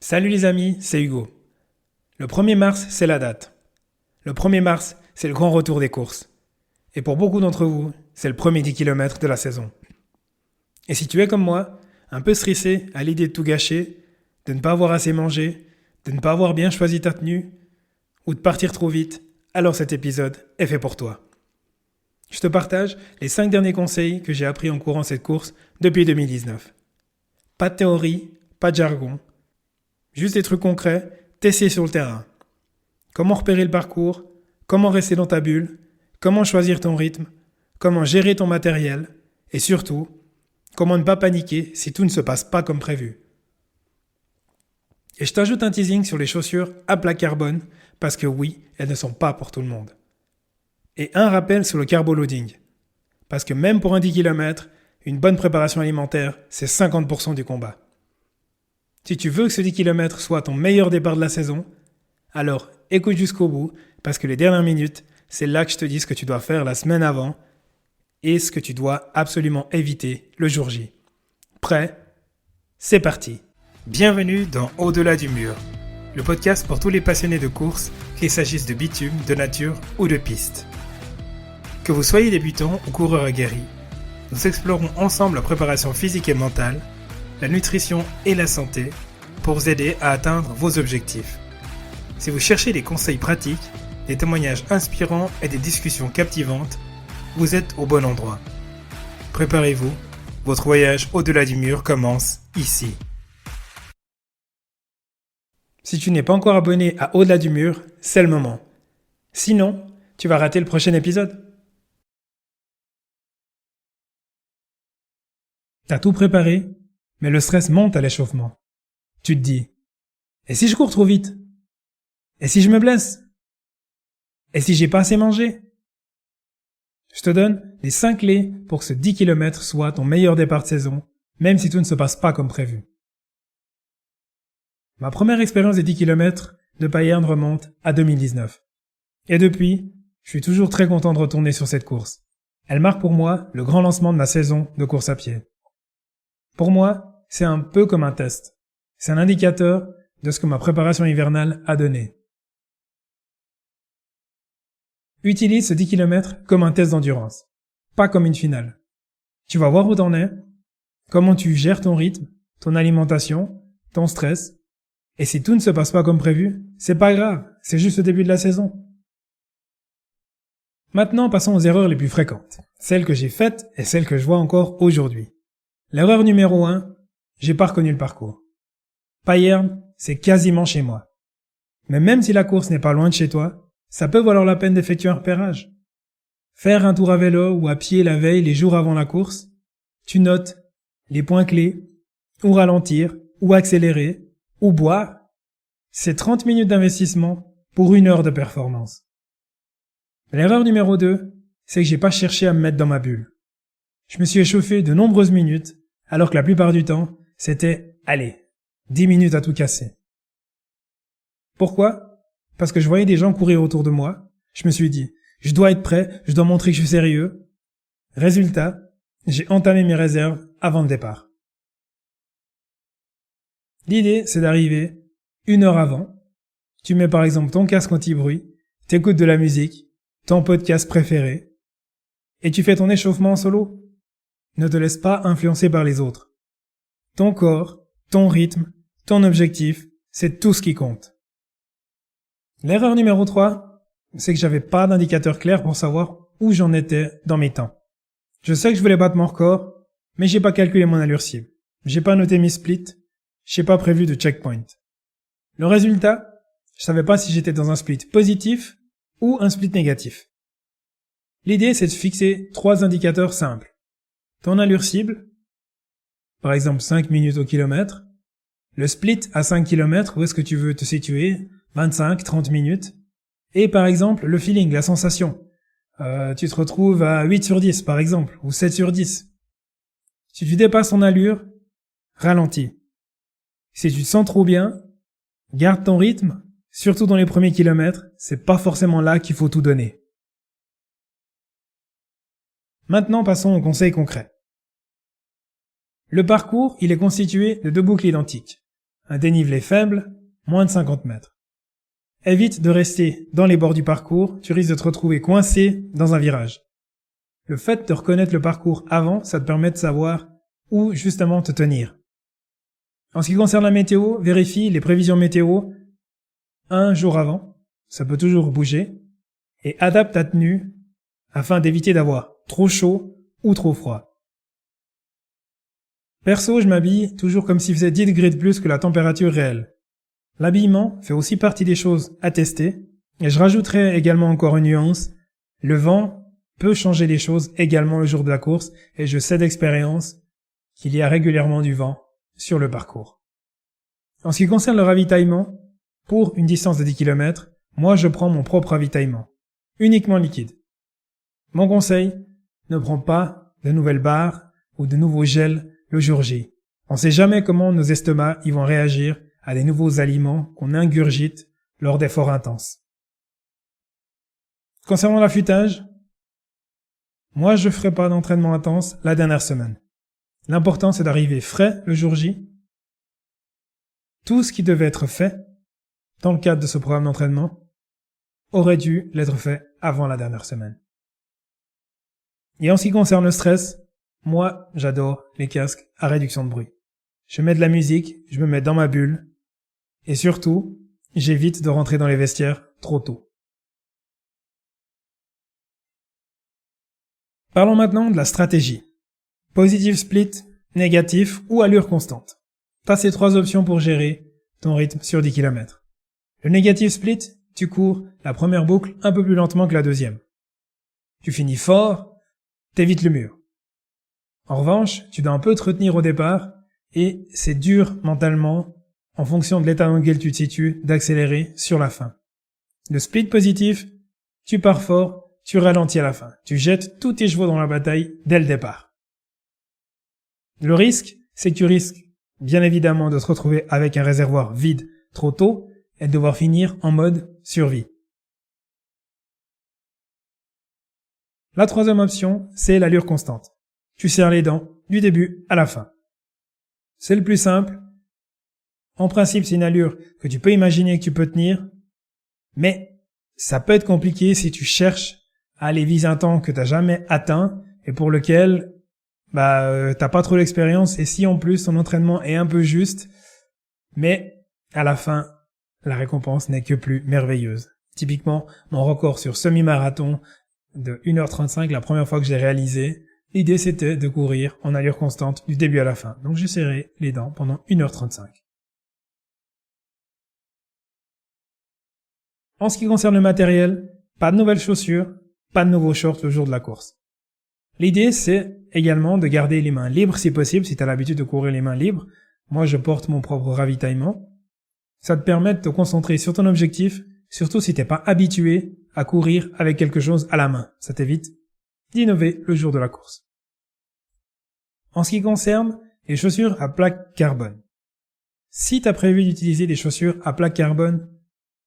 Salut les amis, c'est Hugo. Le 1er mars, c'est la date. Le 1er mars, c'est le grand retour des courses. Et pour beaucoup d'entre vous, c'est le premier 10 km de la saison. Et si tu es comme moi, un peu stressé à l'idée de tout gâcher, de ne pas avoir assez mangé, de ne pas avoir bien choisi ta tenue, ou de partir trop vite, alors cet épisode est fait pour toi. Je te partage les 5 derniers conseils que j'ai appris en courant cette course depuis 2019. Pas de théorie, pas de jargon, juste des trucs concrets, testés sur le terrain. Comment repérer le parcours, comment rester dans ta bulle, comment choisir ton rythme, comment gérer ton matériel, et surtout, comment ne pas paniquer si tout ne se passe pas comme prévu. Et je t'ajoute un teasing sur les chaussures à plaque carbone, parce que oui, elles ne sont pas pour tout le monde. Et un rappel sur le carbo-loading, parce que même pour un 10 km, une bonne préparation alimentaire, c'est 50% du combat. Si tu veux que ce 10 km soit ton meilleur départ de la saison, alors écoute jusqu'au bout, parce que les dernières minutes, c'est là que je te dis ce que tu dois faire la semaine avant et ce que tu dois absolument éviter le jour J. Prêt ? C'est parti. Bienvenue dans Au-delà du mur, le podcast pour tous les passionnés de course, qu'il s'agisse de bitume, de nature ou de piste. Que vous soyez débutant ou coureur aguerri, nous explorons ensemble la préparation physique et mentale, la nutrition et la santé pour vous aider à atteindre vos objectifs. Si vous cherchez des conseils pratiques, des témoignages inspirants et des discussions captivantes, vous êtes au bon endroit. Préparez-vous, votre voyage au-delà du mur commence ici. Si tu n'es pas encore abonné à Au-delà du mur, c'est le moment. Sinon, tu vas rater le prochain épisode. T'as tout préparé, mais le stress monte à l'échauffement. Tu te dis, et si je cours trop vite ? Et si je me blesse ? Et si j'ai pas assez mangé ? Je te donne les 5 clés pour que ce 10 km soit ton meilleur départ de saison, même si tout ne se passe pas comme prévu. Ma première expérience des 10 km de Payerne remonte à 2019. Et depuis, je suis toujours très content de retourner sur cette course. Elle marque pour moi le grand lancement de ma saison de course à pied. Pour moi, c'est un peu comme un test. C'est un indicateur de ce que ma préparation hivernale a donné. Utilise ce 10 km comme un test d'endurance, pas comme une finale. Tu vas voir où t'en es, comment tu gères ton rythme, ton alimentation, ton stress, et si tout ne se passe pas comme prévu, c'est pas grave, c'est juste le début de la saison. Maintenant, passons aux erreurs les plus fréquentes, celles que j'ai faites et celles que je vois encore aujourd'hui. L'erreur numéro 1, j'ai pas reconnu le parcours. Payerne, c'est quasiment chez moi. Mais même si la course n'est pas loin de chez toi, ça peut valoir la peine d'effectuer un repérage. Faire un tour à vélo ou à pied la veille les jours avant la course, tu notes les points clés, ou ralentir, ou accélérer, ou boire. C'est 30 minutes d'investissement pour 1 heure de performance. L'erreur numéro 2, c'est que j'ai pas cherché à me mettre dans ma bulle. Je me suis échauffé de nombreuses minutes, alors que la plupart du temps, c'était, allez, 10 minutes à tout casser. Pourquoi ? Parce que je voyais des gens courir autour de moi. Je me suis dit, je dois être prêt, je dois montrer que je suis sérieux. Résultat, j'ai entamé mes réserves avant le départ. L'idée, c'est d'arriver 1 heure avant. Tu mets par exemple ton casque anti-bruit, t'écoutes de la musique, ton podcast préféré, et tu fais ton échauffement en solo. Ne te laisse pas influencer par les autres. Ton corps, ton rythme, ton objectif, c'est tout ce qui compte. L'erreur numéro 3, c'est que j'avais pas d'indicateur clair pour savoir où j'en étais dans mes temps. Je sais que je voulais battre mon record, mais j'ai pas calculé mon allure cible. J'ai pas noté mes splits, j'ai pas prévu de checkpoint. Le résultat, je savais pas si j'étais dans un split positif ou un split négatif. L'idée, c'est de fixer 3 indicateurs simples. Ton allure cible, par exemple 5 minutes au kilomètre, le split à 5 km, où est-ce que tu veux te situer, 25, 30 minutes, et par exemple le feeling, la sensation. Tu te retrouves à 8 sur 10 par exemple, ou 7 sur 10. Si tu dépasses ton allure, ralentis. Si tu te sens trop bien, garde ton rythme, surtout dans les premiers kilomètres, c'est pas forcément là qu'il faut tout donner. Maintenant passons aux conseils concrets. Le parcours, il est constitué de 2 boucles identiques. un dénivelé faible, moins de 50 mètres. Évite de rester dans les bords du parcours, tu risques de te retrouver coincé dans un virage. Le fait de reconnaître le parcours avant, ça te permet de savoir où justement te tenir. En ce qui concerne la météo, vérifie les prévisions météo un jour avant, ça peut toujours bouger, et adapte ta tenue afin d'éviter d'avoir trop chaud ou trop froid. Perso, je m'habille toujours comme s'il faisait 10 degrés de plus que la température réelle. L'habillement fait aussi partie des choses à tester, et je rajouterai également encore une nuance, le vent peut changer les choses également le jour de la course, et je sais d'expérience qu'il y a régulièrement du vent sur le parcours. En ce qui concerne le ravitaillement, pour une distance de 10 km, moi je prends mon propre ravitaillement, uniquement liquide. Mon conseil, ne prends pas de nouvelles barres ou de nouveaux gels le jour J. On sait jamais comment nos estomacs y vont réagir à des nouveaux aliments qu'on ingurgite lors d'efforts intenses. Concernant l'affûtage, moi je ferai pas d'entraînement intense la dernière semaine. L'important c'est d'arriver frais le jour J. Tout ce qui devait être fait dans le cadre de ce programme d'entraînement aurait dû l'être fait avant la dernière semaine. Et en ce qui concerne le stress, moi j'adore les casques à réduction de bruit. Je mets de la musique, je me mets dans ma bulle, et surtout, j'évite de rentrer dans les vestiaires trop tôt. Parlons maintenant de la stratégie. Positive split, négatif ou allure constante. T'as ces 3 options pour gérer ton rythme sur 10 km. Le negative split, tu cours la première boucle un peu plus lentement que la deuxième. Tu finis fort, t'évites le mur. En revanche, tu dois un peu te retenir au départ et c'est dur mentalement, en fonction de l'état dans lequel tu te situes, d'accélérer sur la fin. Le split positif, tu pars fort, tu ralentis à la fin. Tu jettes tous tes chevaux dans la bataille dès le départ. Le risque, c'est que tu risques bien évidemment de te retrouver avec un réservoir vide trop tôt et de devoir finir en mode survie. La troisième option, c'est l'allure constante. Tu serres les dents du début à la fin. C'est le plus simple. En principe, c'est une allure que tu peux imaginer que tu peux tenir, mais ça peut être compliqué si tu cherches à aller viser un temps que tu n'as jamais atteint et pour lequel t'as pas trop d'expérience et si en plus ton entraînement est un peu juste, mais à la fin, la récompense n'est que plus merveilleuse. Typiquement, mon record sur semi-marathon de 1h35, la première fois que j'ai réalisé, l'idée c'était de courir en allure constante du début à la fin. Donc j'ai serré les dents pendant 1h35. En ce qui concerne le matériel, pas de nouvelles chaussures, pas de nouveaux shorts le jour de la course. L'idée, c'est également de garder les mains libres si possible, si tu as l'habitude de courir les mains libres. Moi, je porte mon propre ravitaillement. Ça te permet de te concentrer sur ton objectif, surtout si t'es pas habitué à courir avec quelque chose à la main. Ça t'évite d'innover le jour de la course. En ce qui concerne les chaussures à plaque carbone. Si tu as prévu d'utiliser des chaussures à plaque carbone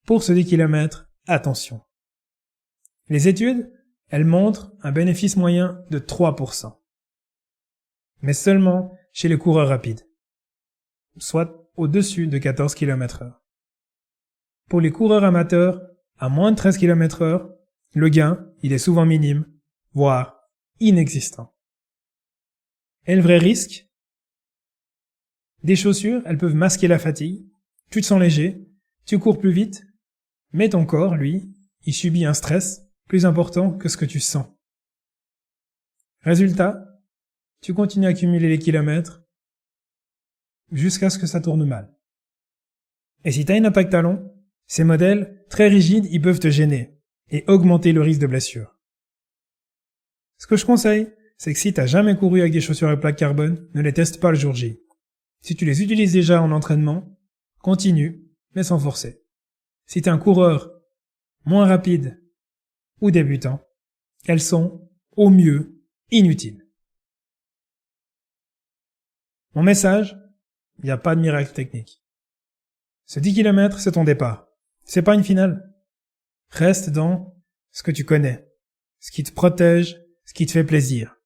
pour ce 10 km, attention. Les études, elles montrent un bénéfice moyen de 3%. Mais seulement chez les coureurs rapides, soit au-dessus de 14 km/h. Pour les coureurs amateurs, à moins de 13 km/h, le gain, il est souvent minime, voire inexistant. Et le vrai risque, des chaussures, elles peuvent masquer la fatigue, tu te sens léger, tu cours plus vite, mais ton corps, lui, il subit un stress plus important que ce que tu sens. Résultat, tu continues à accumuler les kilomètres jusqu'à ce que ça tourne mal. Et si tu as une attaque talon, ces modèles très rigides, ils peuvent te gêner et augmenter le risque de blessure. Ce que je conseille, c'est que si tu n'as jamais couru avec des chaussures à plaque carbone, ne les teste pas le jour J. Si tu les utilises déjà en entraînement, continue, mais sans forcer. Si tu es un coureur moins rapide ou débutant, elles sont, au mieux, inutiles. Mon message, il n'y a pas de miracle technique. Ce 10 km, c'est ton départ. C'est pas une finale. Reste dans ce que tu connais, ce qui te protège, ce qui te fait plaisir.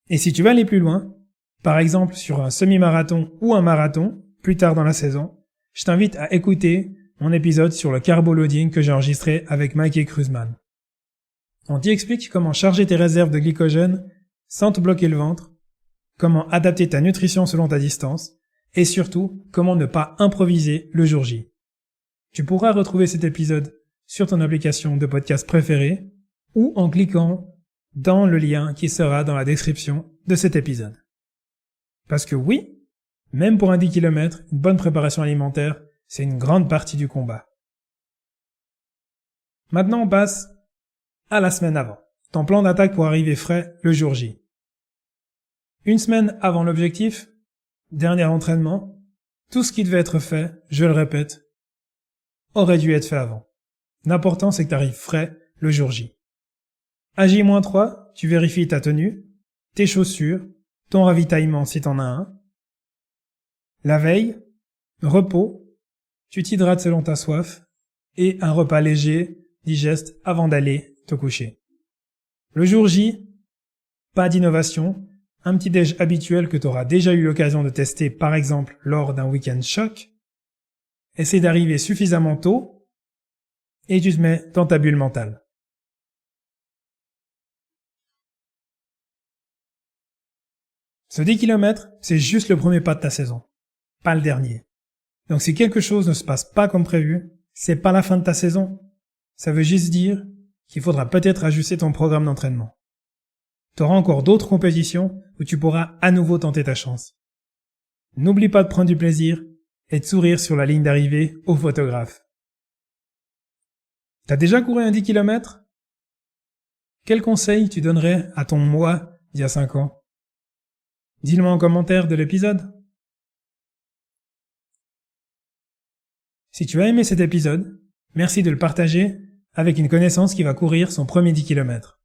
Et si tu veux aller plus loin, par exemple sur un semi-marathon ou un marathon, plus tard dans la saison, je t'invite à écouter mon épisode sur le carbo-loading que j'ai enregistré avec Mikey Kruzman. On t'y explique comment charger tes réserves de glycogène sans te bloquer le ventre, comment adapter ta nutrition selon ta distance, et surtout, comment ne pas improviser le jour J. Tu pourras retrouver cet épisode sur ton application de podcast préférée ou en cliquant dans le lien qui sera dans la description de cet épisode. Parce que oui, même pour un 10 km, une bonne préparation alimentaire, c'est une grande partie du combat. Maintenant, on passe à la semaine avant. Ton plan d'attaque pour arriver frais le jour J. Une semaine avant l'objectif, dernier entraînement, tout ce qui devait être fait, je le répète, aurait dû être fait avant. L'important, c'est que tu arrives frais le jour J. À J-3, tu vérifies ta tenue, tes chaussures, ton ravitaillement si t'en as un. La veille, repos, tu t'hydrates selon ta soif, et un repas léger, digeste avant d'aller te coucher. Le jour J, pas d'innovation, un petit déj habituel que tu auras déjà eu l'occasion de tester par exemple lors d'un week-end choc. Essaie d'arriver suffisamment tôt et tu te mets dans ta bulle mentale. Ce 10 km, c'est juste le premier pas de ta saison, pas le dernier. Donc si quelque chose ne se passe pas comme prévu, c'est pas la fin de ta saison. Ça veut juste dire qu'il faudra peut-être ajuster ton programme d'entraînement. Tu auras encore d'autres compétitions où tu pourras à nouveau tenter ta chance. N'oublie pas de prendre du plaisir et de sourire sur la ligne d'arrivée au photographe. T'as déjà couru un 10 km? Quel conseil tu donnerais à ton moi d'il y a 5 ans? Dis-le-moi en commentaire de l'épisode. Si tu as aimé cet épisode, merci de le partager avec une connaissance qui va courir son premier 10 km.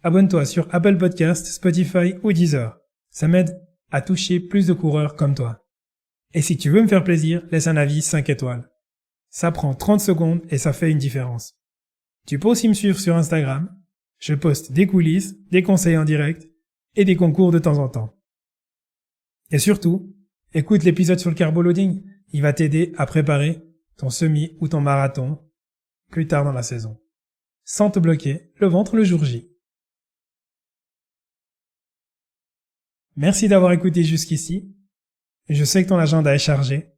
Abonne-toi sur Apple Podcasts, Spotify ou Deezer. Ça m'aide à toucher plus de coureurs comme toi. Et si tu veux me faire plaisir, laisse un avis 5 étoiles. Ça prend 30 secondes et ça fait une différence. Tu peux aussi me suivre sur Instagram. Je poste des coulisses, des conseils en direct et des concours de temps en temps. Et surtout, écoute l'épisode sur le carbo-loading. Il va t'aider à préparer ton semi ou ton marathon plus tard dans la saison. Sans te bloquer le ventre le jour J. Merci d'avoir écouté jusqu'ici. Je sais que ton agenda est chargé,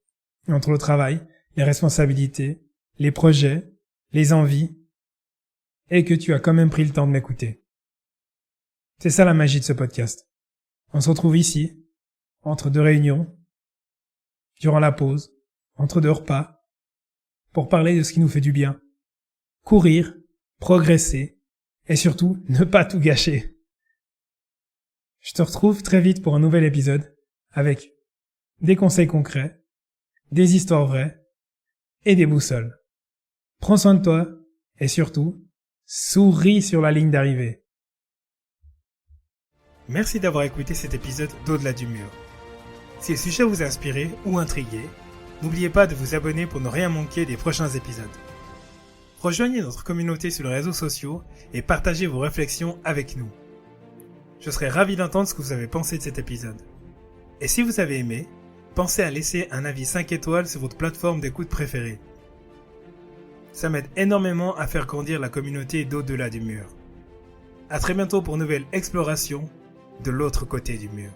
entre le travail, les responsabilités, les projets, les envies, et que tu as quand même pris le temps de m'écouter. C'est ça la magie de ce podcast. On se retrouve ici, entre deux réunions, durant la pause, entre deux repas, pour parler de ce qui nous fait du bien. Courir, progresser, et surtout ne pas tout gâcher. Je te retrouve très vite pour un nouvel épisode avec des conseils concrets, des histoires vraies et des boussoles. Prends soin de toi et surtout, souris sur la ligne d'arrivée. Merci d'avoir écouté cet épisode d'Au-delà du mur. Si le sujet vous a inspiré ou intrigué, n'oubliez pas de vous abonner pour ne rien manquer des prochains épisodes. Rejoignez notre communauté sur les réseaux sociaux et partagez vos réflexions avec nous. Je serais ravi d'entendre ce que vous avez pensé de cet épisode. Et si vous avez aimé, pensez à laisser un avis 5 étoiles sur votre plateforme d'écoute préférée. Ça m'aide énormément à faire grandir la communauté d'Au-delà du mur. À très bientôt pour une nouvelle exploration de l'autre côté du mur.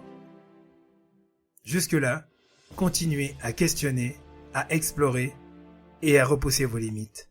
Jusque-là, continuez à questionner, à explorer et à repousser vos limites.